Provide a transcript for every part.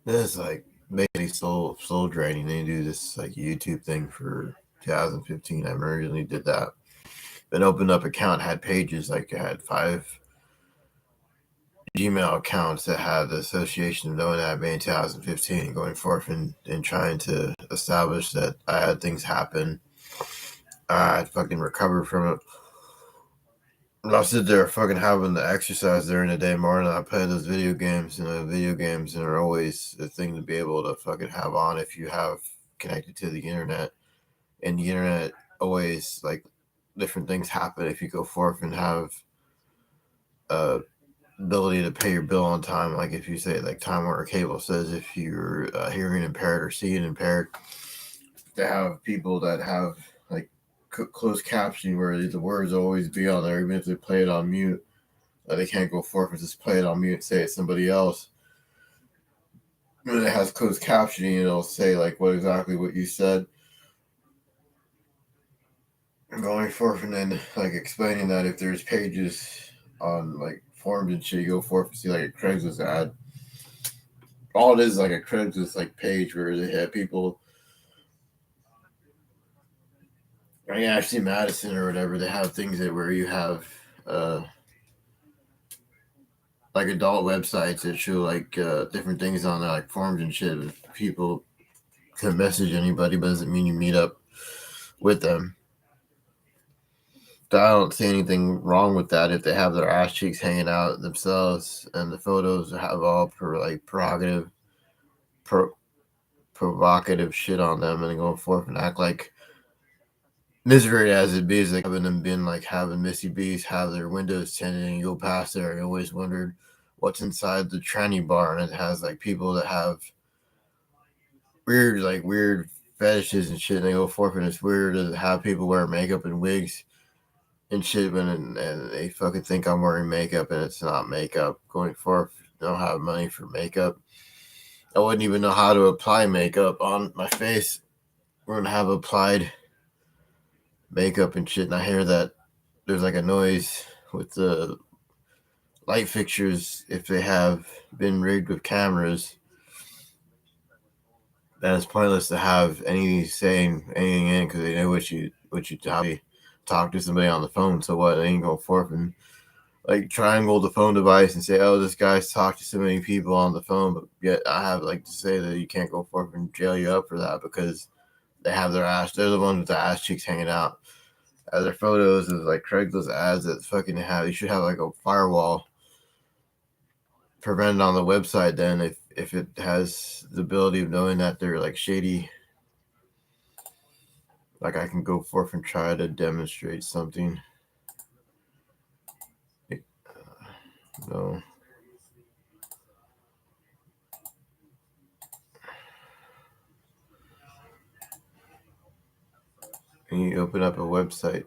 It's like basically soul draining. They do this like YouTube thing for 2015. I originally did that. Then opened up account, had pages like I had 5 Gmail accounts that had the association of knowing that I made in 2015 and going forth and trying to establish that I had things happen. I fucking recovered from it. And I'll sit there fucking having the exercise during the day more, and I play those video games, and the video games are always a thing to be able to fucking have on if you have connected to the internet. And the internet always like different things happen if you go forth and have ability to pay your bill on time. Like if you say like Time Warner Cable says if you're hearing impaired or seeing impaired, they have people that have like closed captioning where the words always be on there, even if they play it on mute. They can't go forth and just play it on mute and say it's somebody else. When it has closed captioning, it'll say like what you said. Going forth and then like explaining that if there's pages on like forums and shit, you go forth and see like a Craigslist ad. All it is like a Craigslist like page where they have people. I mean, Ashley Madison or whatever. They have things that where you have uh like adult websites that show like different things on there, like forums and shit. People can message anybody, but doesn't mean you meet up with them. So I don't see anything wrong with that if they have their ass cheeks hanging out themselves and the photos have all pro, provocative shit on them and go forth and act like misery as it be is like having them been like having Missy B's have their windows tinted and you go past there and you always wondered what's inside the tranny bar and it has like people that have weird fetishes and shit and they go forth and it's weird to have people wear makeup and wigs and shit and they fucking think I'm wearing makeup and it's not makeup. Going forth, don't have money for makeup. I wouldn't even know how to apply makeup on my face. We're gonna have applied makeup and shit, and I hear that there's like a noise with the light fixtures if they have been rigged with cameras. Then it's pointless to have any saying anything in because they know what you talk to somebody on the phone. So what? They ain't go forth and like triangle the phone device and say, "Oh, this guy's talked to so many people on the phone," but yet I have like to say that you can't go forth and jail you up for that because they have their ass. They're the ones with the ass cheeks hanging out. Their photos of like Craigslist ads that fucking have. You should have like a firewall prevented on the website. Then if it has the ability of knowing that they're like shady, like I can go forth and try to demonstrate something. No. And you open up a website.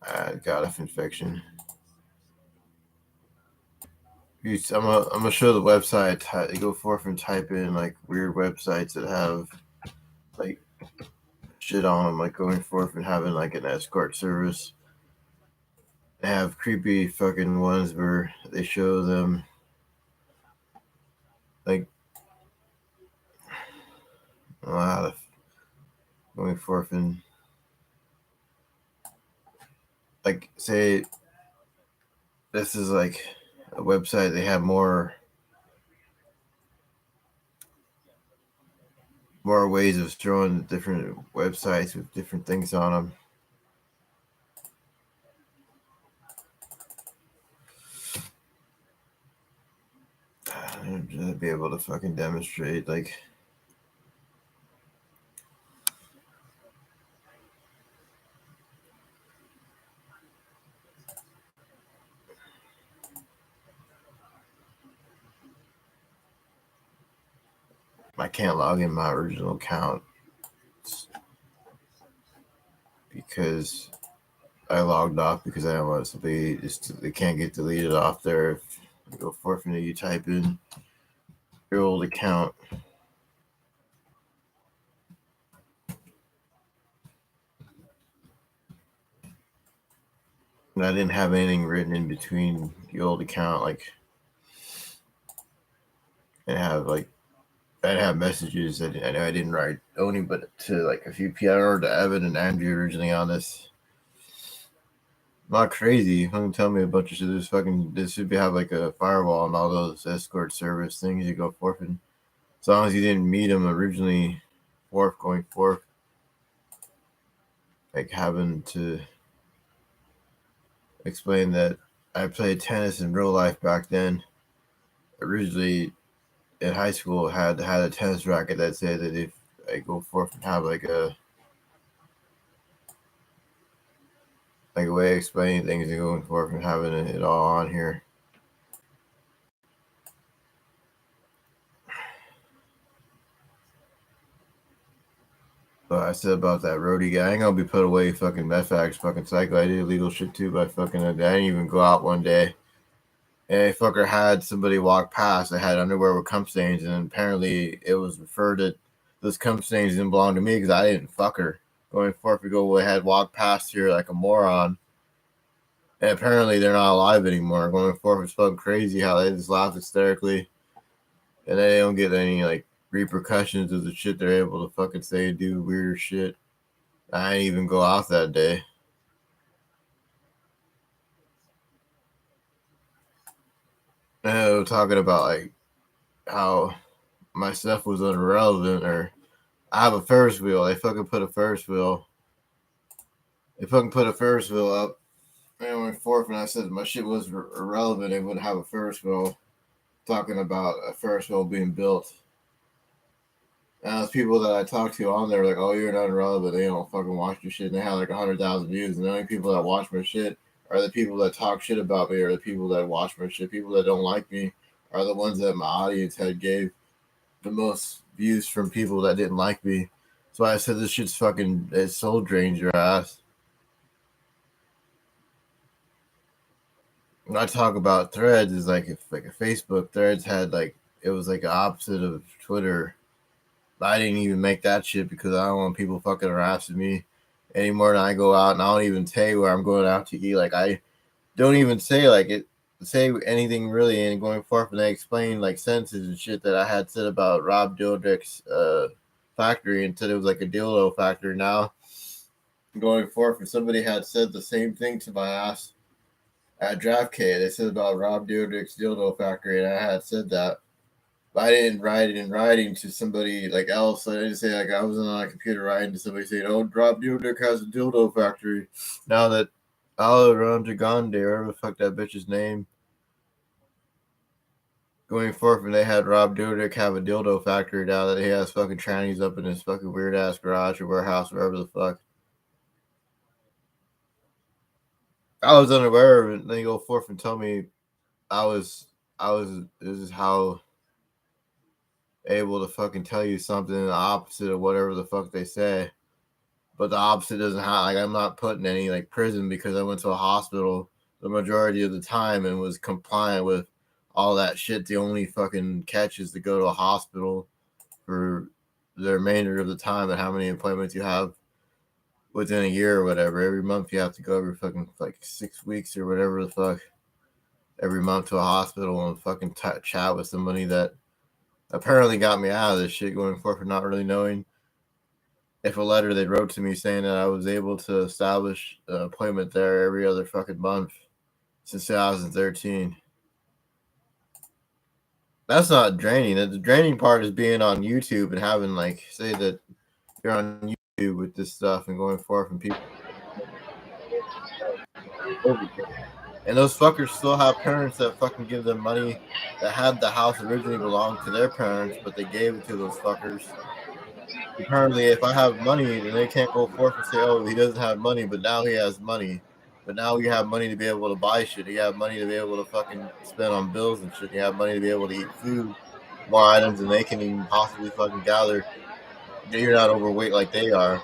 I got a infection. I'm gonna show the website. You go forth and type in like weird websites that have like shit on them, like going forth and having like an escort service. They have creepy fucking ones where they show them like a lot of going forth and like say this is like a website. They have more ways of showing different websites with different things on them. To be able to fucking demonstrate like I can't log in my original account because I logged off because I don't want it to be just it can't get deleted off there if you go forth and you type in your old account. And I didn't have anything written in between the old account like and have like I'd have messages that I know I didn't write only, but to like a few people, to Evan and Andrew originally on this. Not crazy. Fucking tell me a bunch of shit. This should be have like a firewall and all those escort service things you go forfeiting. As long as you didn't meet them originally, going forth, like having to explain that I played tennis in real life back then. Originally, in high school, had a tennis racket that said that if I go forth and have like a way of explaining things and going forth and having it all on here. But I said about that roadie guy, I ain't gonna be put away fucking meth addicts, fucking psycho. I did illegal shit too, but I didn't even go out one day. And a fucker had somebody walk past. I had underwear with cum stains, and apparently it was referred that those cum stains didn't belong to me because I didn't fuck her. Going forth, we go, I had walked past here like a moron. And apparently they're not alive anymore. Going forth, it's fucking crazy how they just laugh hysterically. And they don't get any like repercussions of the shit they're able to fucking say and do weird shit. I didn't even go out that day. Talking about like how my stuff was irrelevant, or I have a Ferris wheel. They fucking put a Ferris wheel. They fucking put a Ferris wheel up. And I went forth and I said my shit was irrelevant. They wouldn't have a Ferris wheel. Talking about a Ferris wheel being built. And those people that I talked to on there were like, oh, you're not irrelevant. They don't fucking watch your shit. And they have like 100,000 views. And the only people that watch my shit are the people that talk shit about me, or the people that watch my shit. People that don't like me are the ones that my audience had gave the most views from people that didn't like me. So I said this shit's fucking, it soul drains your ass. When I talk about Threads, is like if like a Facebook Threads had like, it was like the opposite of Twitter. I didn't even make that shit because I don't want people fucking harassing me any more than I go out, and I don't even say where I'm going out to eat. Like I don't even say anything really, and going forth, and they explain like sentences and shit that I had said about Rob Dyrdek's factory, and said it was like a dildo factory. Now going forth, and somebody had said the same thing to my ass at DraftK. They said about Rob Dyrdek's dildo factory, and I had said that. I didn't write it in writing to somebody like else. I didn't say like I was on a computer writing to somebody saying, "Oh, Rob Dyrdek has a dildo factory." Now that Alaram Jagande, or whatever the fuck that bitch's name, going forth, and they had Rob Dyrdek have a dildo factory now that he has fucking trannies up in his fucking weird ass garage or warehouse, wherever the fuck. I was unaware of it, and they go forth and tell me this is how able to fucking tell you something the opposite of whatever the fuck they say. But the opposite doesn't have, like, I'm not put in any like prison because I went to a hospital the majority of the time and was compliant with all that shit. The only fucking catch is to go to a hospital for the remainder of the time and how many appointments you have within a year or whatever. Every month you have to go every fucking like 6 weeks or whatever the fuck. Every month to a hospital and fucking chat with somebody that apparently got me out of this shit going forward for not really knowing if a letter they wrote to me saying that I was able to establish an appointment there every other fucking month since 2013. That's not draining. The draining part is being on YouTube and having like say that you're on YouTube with this stuff and going forth and people. And those fuckers still have parents that fucking give them money that had the house originally belonged to their parents, but they gave it to those fuckers. Apparently, if I have money, then they can't go forth and say, "Oh, he doesn't have money," but now he has money. But now you have money to be able to buy shit. You have money to be able to fucking spend on bills and shit. You have money to be able to eat food, more items than they can even possibly fucking gather. You're not overweight like they are.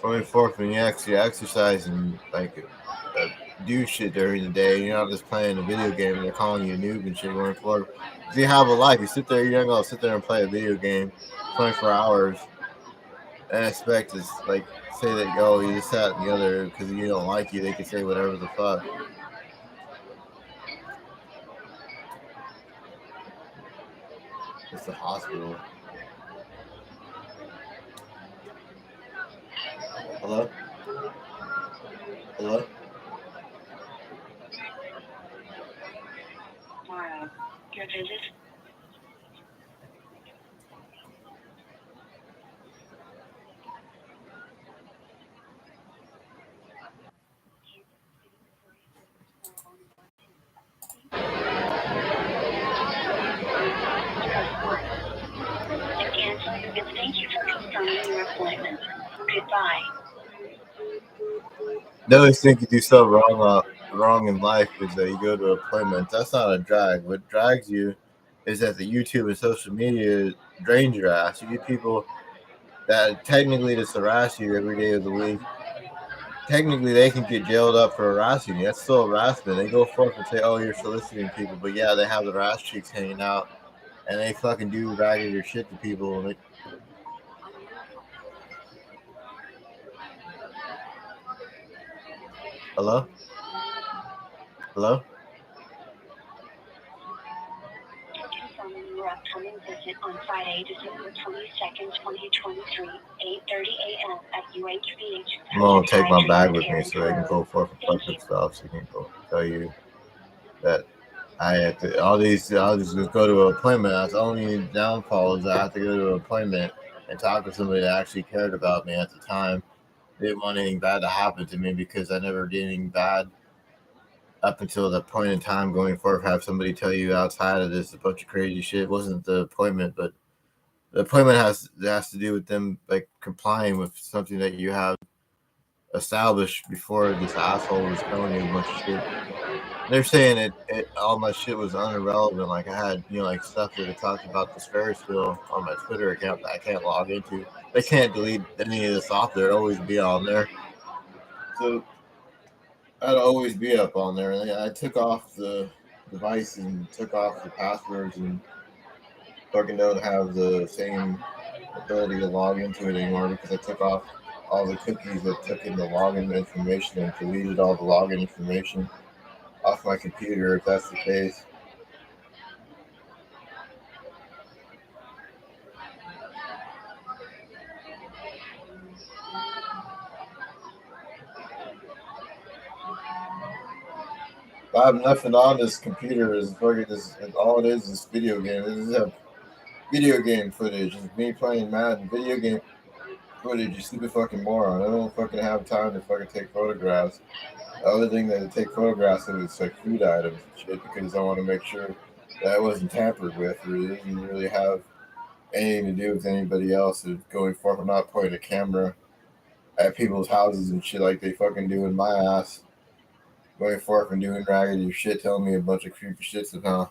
Going forth and you actually exercise and like do shit during the day. You're not just playing a video game and they're calling you a noob and shit going forward. If you have a life, you sit there, you're not gonna sit there and play a video game 24 hours and expect to like say that you just that and the other because you don't like you. They can say whatever the fuck. It's the hospital. Hello? Hello? Tomorrow, your visit. To cancel your visit, thank you for confirming your appointment. Goodbye. They always think you do something wrong in life is that you go to appointments. That's not a drag. What drags you is that the YouTube and social media drains your ass. You get people that technically just harass you every day of the week. Technically, they can get jailed up for harassing you. That's still harassment. They go forth and say, "Oh, you're soliciting people," but yeah, they have their ass cheeks hanging out, and they fucking do raggedy shit to people. And hello, hello. Confirming your upcoming visit on Friday, December 22nd, 2023, 8:30 a.m. at UHBH. I'm gonna take my bag with me so they can go forth and fuck with stuff. So they can go tell you that I had to I'll just go to an appointment. That's the only downfall is I have to go to an appointment and talk to somebody that actually cared about me at the time. They didn't want anything bad to happen to me because I never did anything bad up until the point in time going forward. Have somebody tell you outside of this a bunch of crazy shit. It wasn't the appointment, but the appointment has to do with them like complying with something that you have established before this asshole was telling you a bunch of shit. They're saying all my shit was irrelevant. Like I had, like stuff that I talked about this Ferris wheel on my Twitter account that I can't log into. They can't delete any of this off there. It'll always be on there. So I'd always be up on there. And I took off the device and took off the passwords and fucking don't have the same ability to log into it anymore because I took off all the cookies that took in the login information and deleted all the login information off my computer if that's the case. I have nothing on this computer. Is fucking this. All it is video game. This is a video game footage. It's me playing Madden. Video game footage. You stupid fucking moron. I don't fucking have time to fucking take photographs. The other thing that I take photographs of is like food items and shit because I want to make sure that it wasn't tampered with or it didn't really have anything to do with anybody else. And going forward, I'm not pointing a camera at people's houses and shit like they fucking do in my ass. Going forth and doing raggedy shit, telling me a bunch of creepy shit somehow.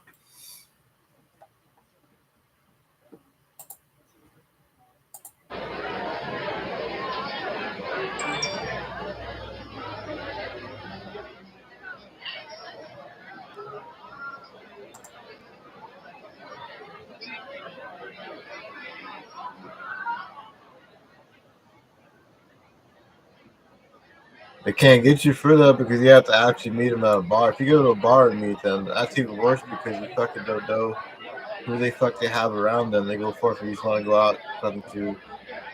They can't get you for that because you have to actually meet them at a bar. If you go to a bar and meet them, that's even worse because you fucking don't know who they fuck they have around them. They go forth and you just want to go out fucking to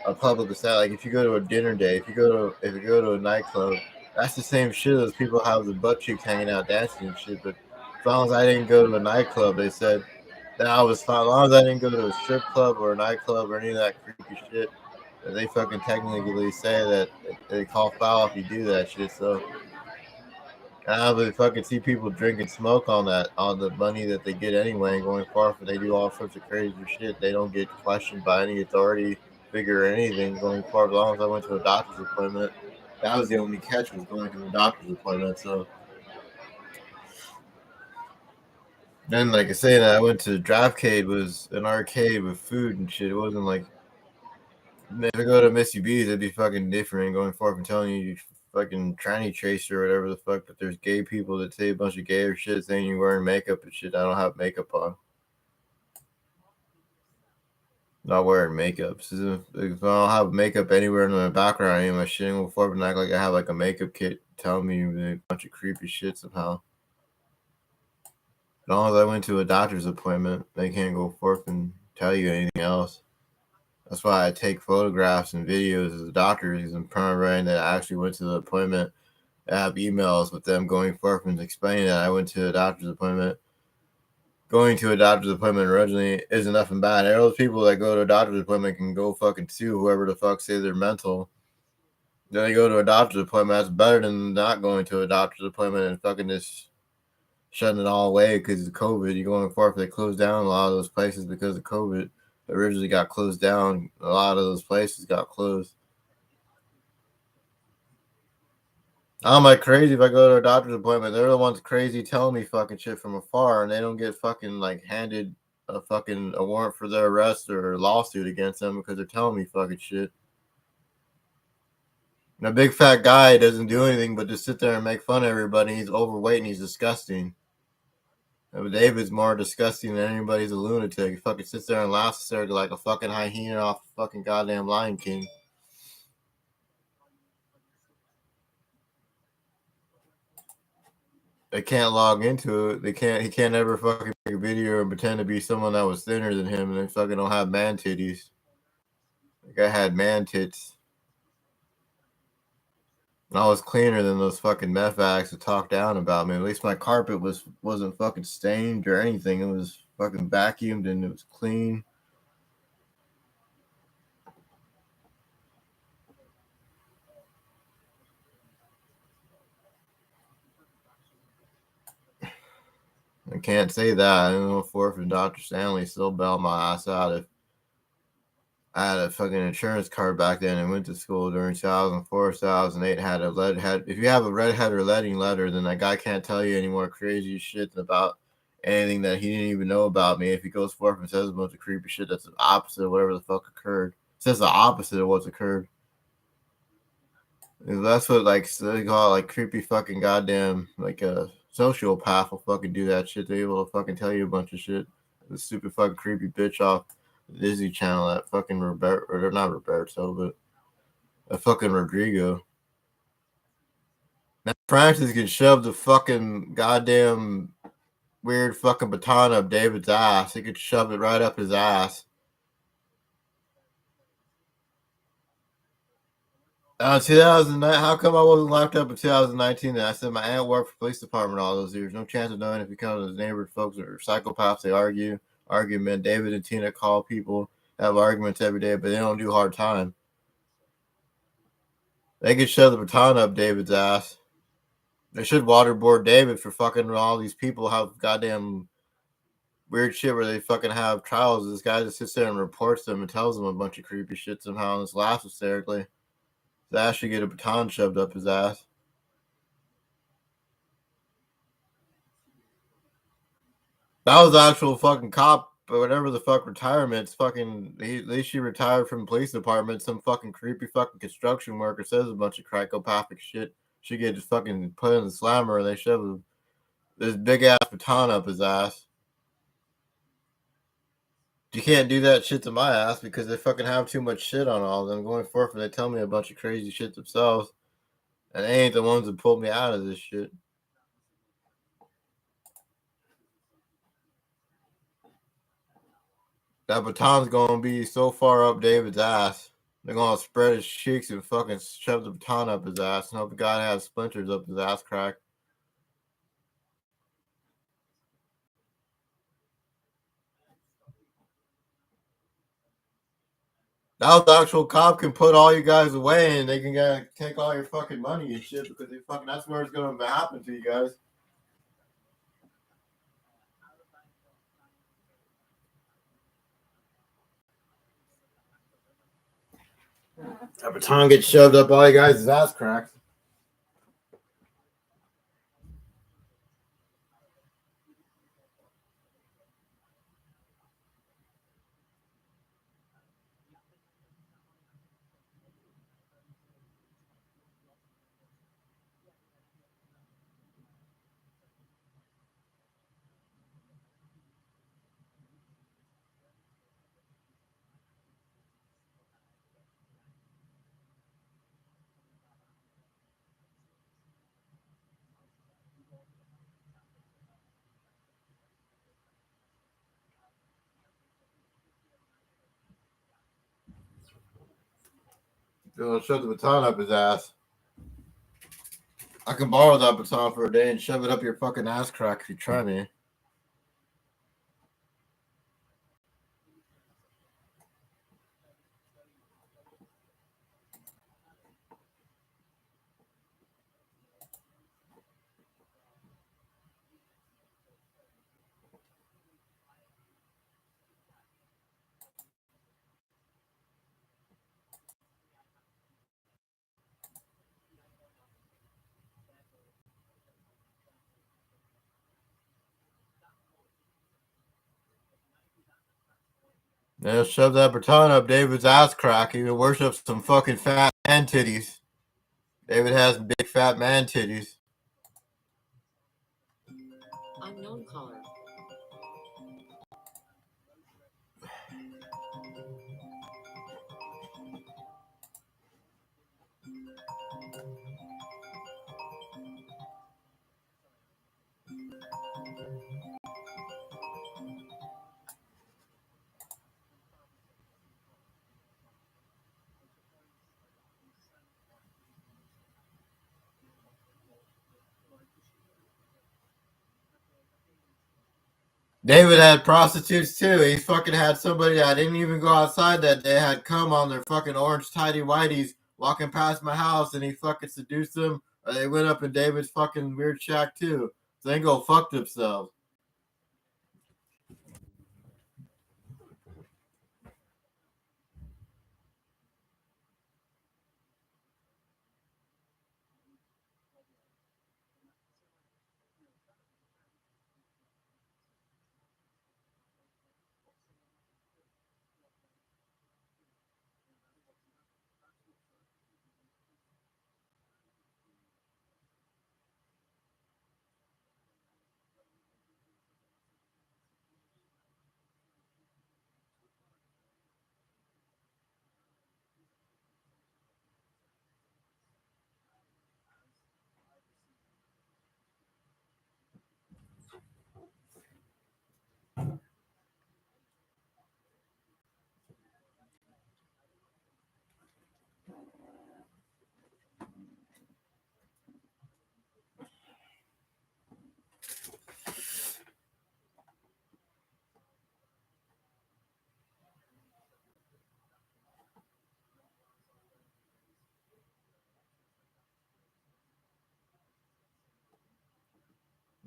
a public set. Like if you go to a dinner day, if you go to a nightclub, that's the same shit as people have the butt cheeks hanging out dancing and shit. But as long as I didn't go to a nightclub, they said that I was fine. As long as I didn't go to a strip club or a nightclub or any of that creepy shit, that they fucking technically say that they call foul if you do that shit. So I would fucking see people drink and smoke on the money that they get anyway and going far if they do all sorts of crazy shit. They don't get questioned by any authority figure or anything going far as long as I went to a doctor's appointment. That was the only catch was going to a doctor's appointment. So then like I say I went to Draftcade was an arcade with food and shit. It wasn't like if I go to Missy B's, it'd be fucking different going forth and telling you fucking tranny chaser or whatever the fuck. But there's gay people that say a bunch of gay or shit saying you're wearing makeup and shit. I don't have makeup on. Not wearing makeup. So if I don't have makeup anywhere in my background, any of my shit will forward and act like I have like a makeup kit telling me a bunch of creepy shit somehow. As long as I went to a doctor's appointment, they can't go forth and tell you anything else. That's why I take photographs and videos as a doctor, because I'm providing that I actually went to the appointment. I have emails with them going forth and explaining that I went to a doctor's appointment. Going to a doctor's appointment originally isn't nothing bad. And those people that go to a doctor's appointment can go fucking sue whoever the fuck say they're mental. Then they go to a doctor's appointment. That's better than not going to a doctor's appointment and fucking just shutting it all away because of COVID. You're going forth, they closed down a lot of those places because of COVID. Originally got closed down. A lot of those places got closed. I'm like crazy if I go to a doctor's appointment. They're the ones crazy telling me fucking shit from afar, and they don't get fucking like handed a warrant for their arrest or a lawsuit against them because they're telling me fucking shit. And a big fat guy doesn't do anything but just sit there and make fun of everybody. He's overweight and he's disgusting. And David's more disgusting than anybody's a lunatic. He fucking sits there and laughs there like a fucking hyena off the fucking goddamn Lion King. They can't log into it. He can't ever fucking make a video and pretend to be someone that was thinner than him, and they fucking don't have man titties. Like I had man tits. And I was cleaner than those fucking meth addicts that talk down about me. At least my carpet wasn't fucking stained or anything. It was fucking vacuumed and it was clean. I can't say that. I don't know if Dr. Stanley still bailed my ass out if I had a fucking insurance card back then and went to school during 2004, 2008. If you have a redhead or leading letter, then that guy can't tell you any more crazy shit about anything that he didn't even know about me. If he goes forth and says a bunch of creepy shit that's the opposite of whatever the fuck occurred, says the opposite of what's occurred. And that's what like they call it, like creepy fucking goddamn like a sociopath will fucking do that shit. They're able to fucking tell you a bunch of shit. The stupid fucking creepy bitch off Disney Channel, that fucking Roberto, or not Roberto, but a fucking Rodrigo. Now Francis can shove the fucking goddamn weird fucking baton up David's ass. He could shove it right up his ass. 2009. How come I wasn't locked up in 2019? And I said my aunt worked for the police department all those years. No chance of knowing if you come to the neighborhood folks or psychopaths. They argument. David and Tina call people, have arguments every day, but they don't do hard time. They could shove the baton up David's ass. They should waterboard David for fucking all these people have goddamn weird shit where they fucking have trials. This guy just sits there and reports them and tells them a bunch of creepy shit somehow and just laughs hysterically. They actually get a baton shoved up his ass. That was the actual fucking cop, or whatever the fuck retirement. Fucking, at least she retired from the police department. Some fucking creepy fucking construction worker says a bunch of psychopathic shit. She gets fucking put in the slammer and they shove this big ass baton up his ass. You can't do that shit to my ass because they fucking have too much shit on all of them going forth and they tell me a bunch of crazy shit themselves. And they ain't the ones that pulled me out of this shit. That baton's gonna be so far up David's ass. They're gonna spread his cheeks and fucking shove the baton up his ass and hope the guy has splinters up his ass crack. Now the actual cop can put all you guys away and they can take all your fucking money and shit because they fucking that's where it's gonna happen to you guys. That baton gets shoved up all you guys' ass cracks. You want to shove the baton up his ass? I can borrow that baton for a day and shove it up your fucking ass crack if you try me. Yeah, shove that baton up David's ass crack. He worships some fucking fat man titties. David has big fat man titties. Unknown caller. David had prostitutes too. He fucking had somebody that didn't even go outside that day had come on their fucking orange tidy whities walking past my house, and he fucking seduced them, or they went up in David's fucking weird shack too. So they go fuck themselves.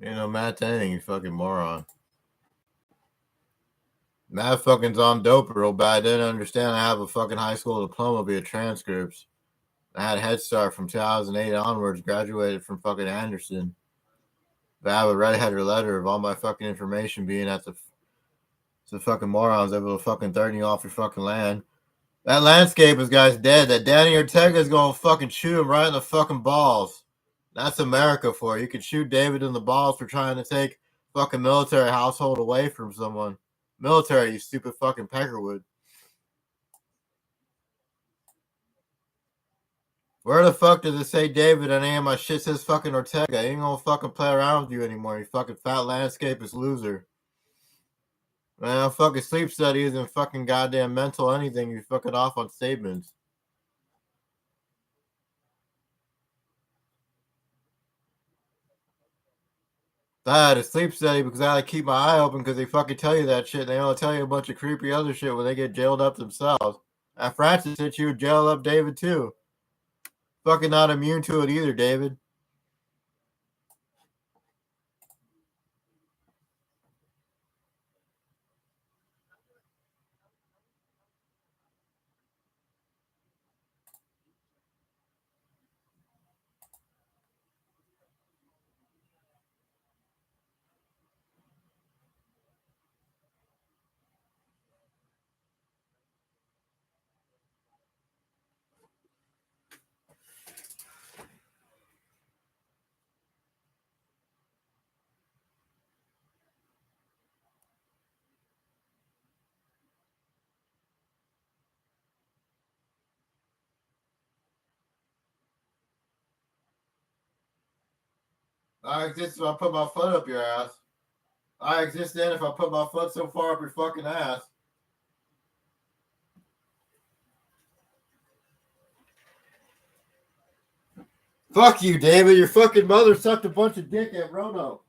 You know, Matt's anything, you fucking moron. Matt fucking's on dope real bad. I didn't understand I have a fucking high school diploma via transcripts. I had a head start from 2008 onwards, graduated from fucking Anderson. But I have a red-headed letter of all my fucking information being at the fucking morons able to fucking threaten you off your fucking land. That landscape is guy's dead. That Danny Ortega is going to fucking shoot him right in the fucking balls. That's America for you. You could shoot David in the balls for trying to take fucking military household away from someone. Military, you stupid fucking peckerwood. Where the fuck does it say David on any of my shit says fucking Ortega? I ain't gonna fucking play around with you anymore, you fucking fat landscapist loser. Man, fucking sleep study isn't fucking goddamn mental anything. You fucking off on statements. I had a sleep study because I had to keep my eye open because they fucking tell you that shit. And they only tell you a bunch of creepy other shit when they get jailed up themselves. And Francis said you would jail up David too. Fucking not immune to it either, David. I exist if I put my foot up your ass. I exist then if I put my foot so far up your fucking ass. Fuck you, David. Your fucking mother sucked a bunch of dick at Rono.